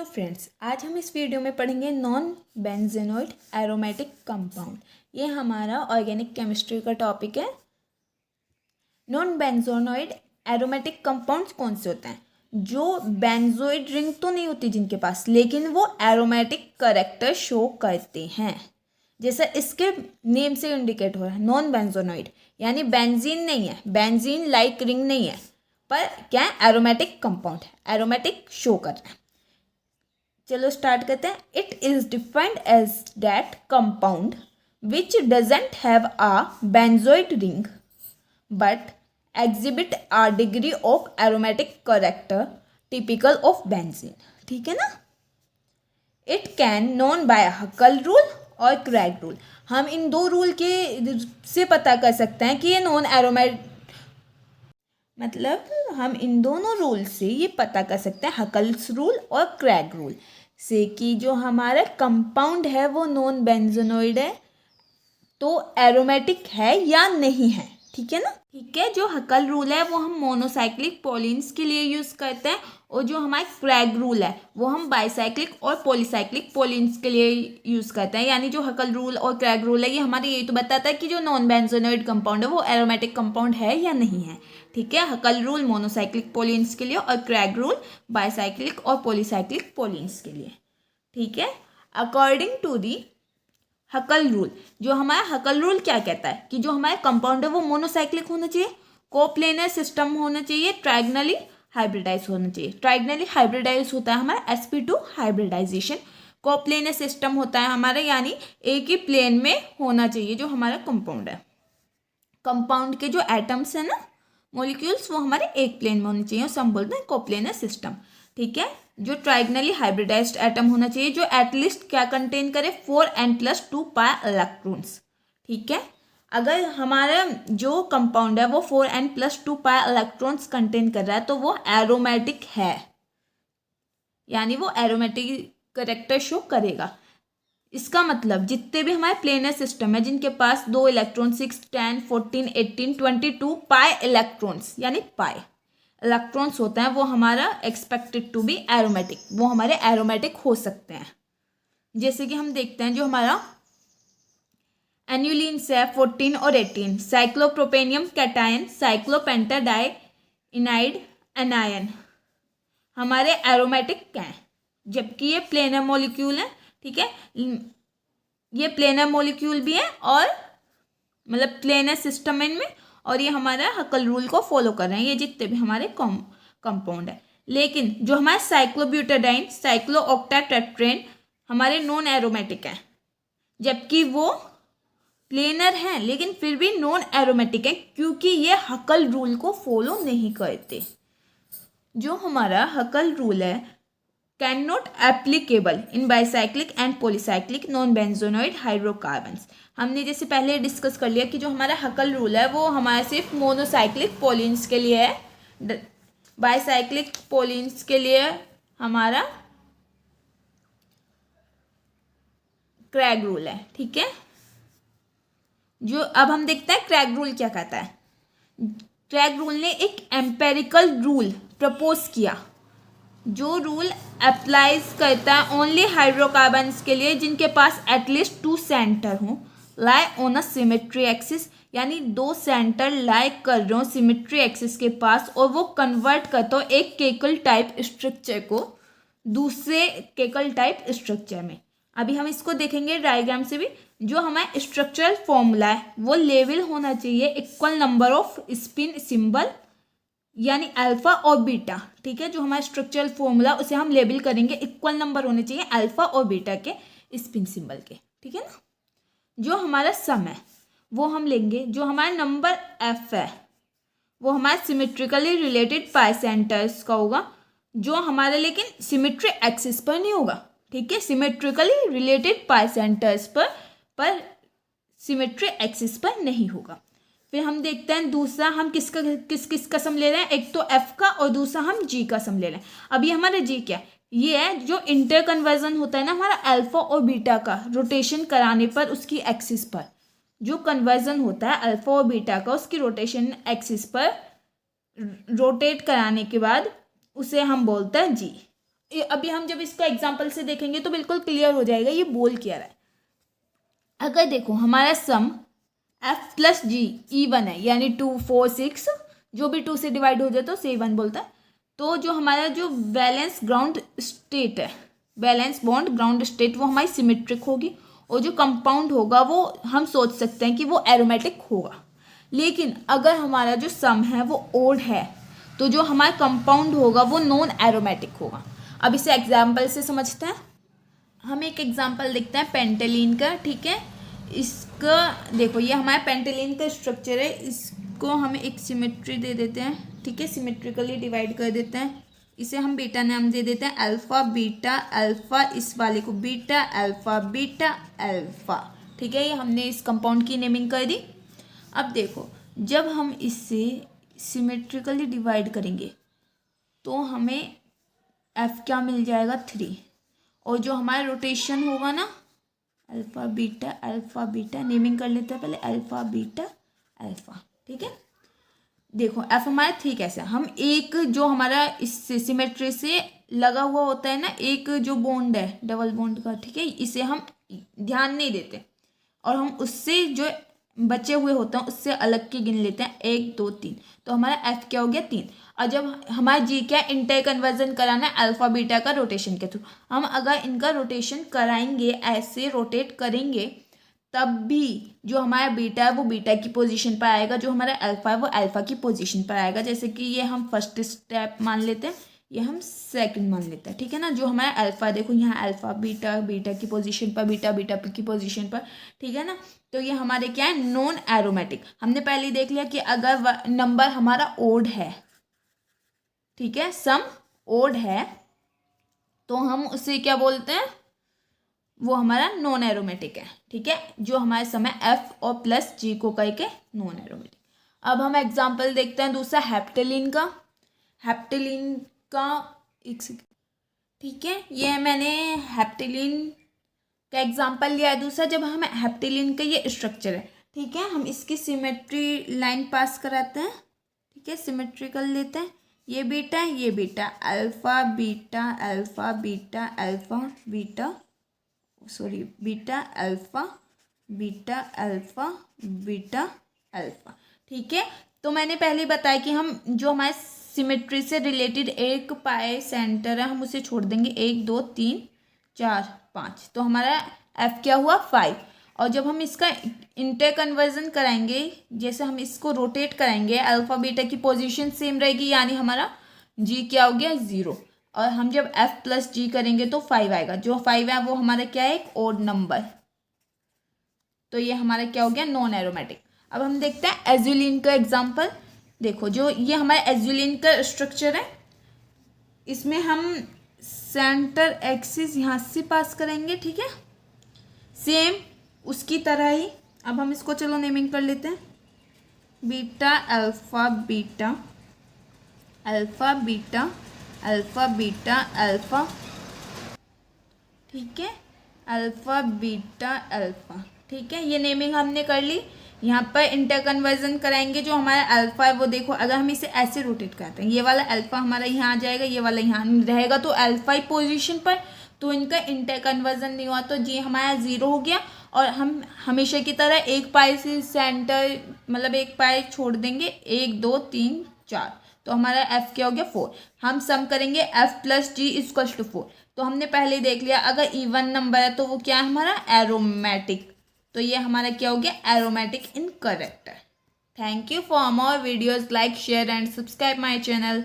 Friends, आज हम इस वीडियो में पढ़ेंगे नॉन बेंजेनोइड एरोमेटिक कंपाउंड। ये हमारा ऑर्गेनिक केमिस्ट्री का टॉपिक है। नॉन बेंजोनोइड एरोमेटिक कंपाउंड्स कौन से होते हैं? जो बेंजोइड रिंग तो नहीं होती जिनके पास, लेकिन वो एरोमेटिक कैरेक्टर शो करते हैं। जैसा इसके नेम से इंडिकेट हो रहा है, नॉन बेंजोनोइड यानी बेंजीन नहीं है, बेंजीन लाइक रिंग नहीं है, पर क्या है, एरोमेटिक कंपाउंड है, एरोमेटिक शो कर रहा है। चलो स्टार्ट करते हैं। It is defined as that compound which doesn't have a benzoid ring but exhibit a degree of aromatic character typical of benzene. ठीक है ना। It can known by Huckel rule और क्रैग रूल। हम इन दो rule के से पता कर सकते हैं कि ये नॉन एरोमेटिक, मतलब हम इन दोनों रूल से ये पता कर सकते हैं, हकल्स रूल और क्रैग रूल से, कि जो हमारा कंपाउंड है वो नॉन बेंजोनोइड है तो एरोमेटिक है या नहीं है। ठीक है ना। ठीक है। जो हकल रूल है वो हम मोनोसाइक्लिक पॉलिन्स के लिए यूज़ करते हैं, और जो हमारा क्रैग रूल है वो हम बाईसाइक्लिक और पॉलीसाइक्लिक पॉलिन्स के लिए यूज़ करते हैं। यानी जो हकल रूल और क्रैग रूल है ये हमारे यही तो बताता है कि जो नॉन बेंजोनोइड कंपाउंड है वो एरोमेटिक कंपाउंड है या नहीं है। ठीक है। हकल रूल मोनोसाइक्लिक पॉलिन्स के लिए और क्रैग रूल बाईसाइक्लिक और पॉलीसाइक्लिक पॉलिन्स के लिए। ठीक है। According to the Huckel rule, जो हमारा हकल रूल क्या कहता है कि जो हमारा कंपाउंड है वो मोनोसाइक्लिक होना चाहिए, कोप्लेनर सिस्टम होना चाहिए, ट्राइगनली हाइब्रिडाइज होना चाहिए। ट्राइगनली हाइब्रिडाइज होता है हमारा sp2 हाइब्रिडाइजेशन। कोप्लेनर सिस्टम होता है हमारा, यानी एक ही प्लेन में होना चाहिए जो हमारा कंपाउंड है। कंपाउंड के जो एटम्स है ना, मॉलिक्यूल्स, वो हमारे एक प्लेन में होने चाहिए, उसे हम बोलते हैं कोप्लेनर सिस्टम। ठीक है। जो ट्राइगनली हाइब्रिडाइज्ड एटम होना चाहिए जो एटलीस्ट क्या कंटेन करे, 4n+2 पाई इलेक्ट्रॉन्स। ठीक है। अगर हमारा जो कंपाउंड है वो 4n+2 पाई इलेक्ट्रॉन्स कंटेन कर रहा है तो वो एरोमेटिक है, यानी वो एरोमेटिक कैरेक्टर शो करेगा। इसका मतलब जितने भी हमारे प्लेनर सिस्टम है जिनके पास 2 इलेक्ट्रॉन, 6, 10, 14, 18, 22 पाई इलेक्ट्रॉन्स यानी पाई इलेक्ट्रॉन्स होते हैं, वो हमारा एक्सपेक्टेड टू बी एरोमेटिक, वो हमारे एरोमेटिक हो सकते हैं। जैसे कि हम देखते हैं जो हमारा एन्युलिन्स है 14 और 18, साइक्लोप्रोपेनियम कैटायन, साइक्लोपेंटाडाई इनाइड एनायन, हमारे एरोमेटिक क्या है, जबकि ये प्लेनर मॉलिक्यूल है। ठीक है। ये प्लेनर मॉलिक्यूल भी है और मतलब प्लेनर सिस्टम है इनमें, और ये हमारा हकल रूल को फॉलो कर रहे हैं ये जितने भी हमारे कंपाउंड है। लेकिन जो हमारे साइक्लोब्यूटाडाइन, साइक्लोऑक्टाटेट्रेन हमारे नॉन एरोमेटिक हैं, जबकि वो प्लेनर हैं लेकिन फिर भी नॉन एरोमेटिक है क्योंकि ये हकल रूल को फॉलो नहीं करते। जो हमारा हकल रूल है can not applicable in bicyclic and polycyclic non benzenoid hydrocarbons. हमने जैसे पहले डिस्कस कर लिया कि जो हमारा हकल रूल है वो हमारा सिर्फ मोनोसाइक्लिक पॉलिन्स के लिए है, बाईसाइक्लिक पॉलिन्स के लिए हमारा क्रैग रूल है। ठीक है। जो अब हम देखते हैं क्रैग रूल क्या कहता है। क्रैग रूल ने एक एम्पेरिकल रूल प्रपोज किया, जो रूल अप्लाइज करता है ओनली हाइड्रोकार्बन्स के लिए जिनके पास एटलीस्ट 2 सेंटर हों, lie on a symmetry axis, यानी 2 सेंटर लाई कर रहे हो सिमेट्री एक्सिस के पास, और वो कन्वर्ट करते हो एक केकल टाइप स्ट्रक्चर को दूसरे केकल टाइप स्ट्रक्चर में। अभी हम इसको देखेंगे डायग्राम से भी। जो हमारा स्ट्रक्चरल फॉर्मूला है वो लेवल होना चाहिए equal number off spin symbol, यानी अल्फा और बीटा। ठीक है। जो हमारा स्ट्रक्चरल फॉर्मूला उसे हम लेबल करेंगे, इक्वल नंबर होने चाहिए अल्फा और बीटा के स्पिन सिंबल के। ठीक है ना। जो हमारा सम है वो हम लेंगे, जो हमारा नंबर एफ है वो हमारा सिमेट्रिकली रिलेटेड पाई सेंटर्स का होगा, जो हमारा लेकिन सिमेट्री एक्सिस पर नहीं होगा। ठीक है। सिमेट्रिकली रिलेटेड पाई सेंटर्स पर सिमेट्री एक्सिस पर नहीं होगा। फिर हम देखते हैं दूसरा हम किसका सम ले रहे हैं, एक तो एफ का और दूसरा हम जी का सम ले रहे हैं। अभी हमारा जी क्या है, ये है जो इंटर कन्वर्जन होता है ना हमारा अल्फा और बीटा का रोटेशन कराने पर उसकी एक्सिस पर, जो कन्वर्जन होता है अल्फा और बीटा का उसकी रोटेशन एक्सिस पर रोटेट कराने के बाद उसे हम बोलते हैं जी। अभी हम जब इसको एग्जाम्पल से देखेंगे तो बिल्कुल क्लियर हो जाएगा ये बोल क्या रहा है। अगर देखो हमारा सम एफ प्लस जी इवन है, यानी 2 4 6 जो भी 2 से डिवाइड हो जाए तो से 1 बोलता है, तो जो हमारा जो वैलेंस ग्राउंड स्टेट है, वैलेंस बॉन्ड ग्राउंड स्टेट, वो हमारी सिमेट्रिक होगी, और जो कंपाउंड होगा वो हम सोच सकते हैं कि वो एरोमेटिक होगा। लेकिन अगर हमारा जो सम है वो ओड है तो जो हमारा कंपाउंड होगा वो नॉन एरोमेटिक होगा। अब इसे एग्जाम्पल से समझते हैं। हम एक एग्जाम्पल देखते हैं पेंटेलिन का, ठीक है। इसका देखो ये हमारा पेंटेलिन का स्ट्रक्चर है, इसको हम एक सिमेट्री दे देते हैं, ठीक है, सिमेट्रिकली डिवाइड कर देते हैं। इसे हम बीटा नाम दे देते हैं, अल्फा बीटा अल्फा, इस वाले को बीटा अल्फा बीटा अल्फा, ठीक है। ये हमने इस कंपाउंड की नेमिंग कर दी। अब देखो जब हम इसे सिमेट्रिकली डिवाइड करेंगे तो हमें एफ क्या मिल जाएगा 3, और जो हमारा रोटेशन होगा ना अल्फा बीटा नेमिंग कर लेते हैं पहले, अल्फा बीटा अल्फा, ठीक है। देखो एफ हमारा 3 कैसे, हम एक जो हमारा इस सिमेट्री से लगा हुआ होता है ना, एक जो बॉन्ड है डबल बॉन्ड का, ठीक है, इसे हम ध्यान नहीं देते और हम उससे जो बचे हुए होते हैं उससे अलग के गिन लेते हैं 1 2 3, तो हमारा एफ क्या हो गया 3। और जब हमारा जी क्या इंटर कन्वर्जन कराना है अल्फा बीटा का रोटेशन के थ्रू, हम अगर इनका रोटेशन कराएंगे, ऐसे रोटेट करेंगे, तब भी जो हमारा बीटा है वो बीटा की पोजीशन पर आएगा, जो हमारा अल्फा है वो अल्फा की पोजीशन पर आएगा। जैसे कि ये हम फर्स्ट स्टेप मान लेते हैं, ये हम सेकंड मान लेते हैं, ठीक है ना। जो हमारा अल्फा देखो यहाँ अल्फा बीटा की पोजीशन पर, बीटा की पोजीशन पर, ठीक है ना। तो ये हमारे क्या है, नॉन एरोमेटिक। हमने पहले देख लिया कि अगर नंबर हमारा ओड है, ठीक है, सम ओड है, तो हम उसे क्या बोलते हैं, वो हमारा नॉन एरोमेटिक है, ठीक है। जो हमारे समय एफ और प्लस जी को करके नॉन एरोमेटिक। अब हम एग्जाम्पल देखते हैं दूसरा हेप्टेलिन का। हेप्टेलिन का एक सेकेंड, ठीक है, ये मैंने हेप्टेलिन का एग्जाम्पल लिया है दूसरा। जब हम हेप्टेलिन का ये स्ट्रक्चर है, ठीक है, हम इसकी सिमेट्री लाइन पास कराते हैं, ठीक है, सिमेट्रिकल लेते हैं, ये beta alpha beta alpha beta alpha beta, sorry beta alpha beta alpha beta alpha, ठीक है। तो मैंने पहले बताया कि हम जो हमारे सिमेट्री से रिलेटेड एक पाए सेंटर है हम उसे छोड़ देंगे, 1 2 3 4 5, तो हमारा एफ क्या हुआ 5। और जब हम इसका इंटर कन्वर्जन कराएंगे, जैसे हम इसको रोटेट कराएंगे, अल्फा बीटा की पोजीशन सेम रहेगी, यानी हमारा जी क्या हो गया 0, और हम जब एफ प्लस जी करेंगे तो 5 आएगा। जो 5 है वो हमारा क्या है, एक ओड नंबर, तो ये हमारा क्या हो गया, नॉन एरोमेटिक। अब हम देखते हैं एजुलिन का एग्जाम्पल। देखो जो ये हमारा एजुलिन का स्ट्रक्चर है, इसमें हम सेंटर एक्सिस यहाँ से पास करेंगे, ठीक है, सेम उसकी तरह ही। अब हम इसको चलो नेमिंग कर लेते हैं, beta alpha beta alpha beta alpha beta alpha, ठीक है, अल्फा बीटा अल्फा, ठीक है, ये नेमिंग हमने कर ली। यहाँ पर इंटर कन्वर्जन कराएंगे, जो हमारा अल्फा है वो देखो, अगर हम इसे ऐसे रोटेट करते हैं, ये वाला अल्फा हमारा यहाँ आ जाएगा, ये वाला यहाँ रहेगा, तो अल्फा ही पोजीशन पर, तो इनका इंटर कन्वर्जन नहीं हुआ, तो जी हमारा 0 हो गया। और हम हमेशा की तरह एक पाई से सेंटर, मतलब एक पाई छोड़ देंगे, 1 2 3 4, तो हमारा एफ क्या हो गया 4। हम सम करेंगे F plus G equal to 4, तो हमने पहले देख लिया अगर इवन नंबर है तो वो क्या है हमारा एरोमेटिक, तो ये हमारा क्या हो गया एरोमेटिक इन करेक्ट है। Thank you for more videos, like share and subscribe my channel.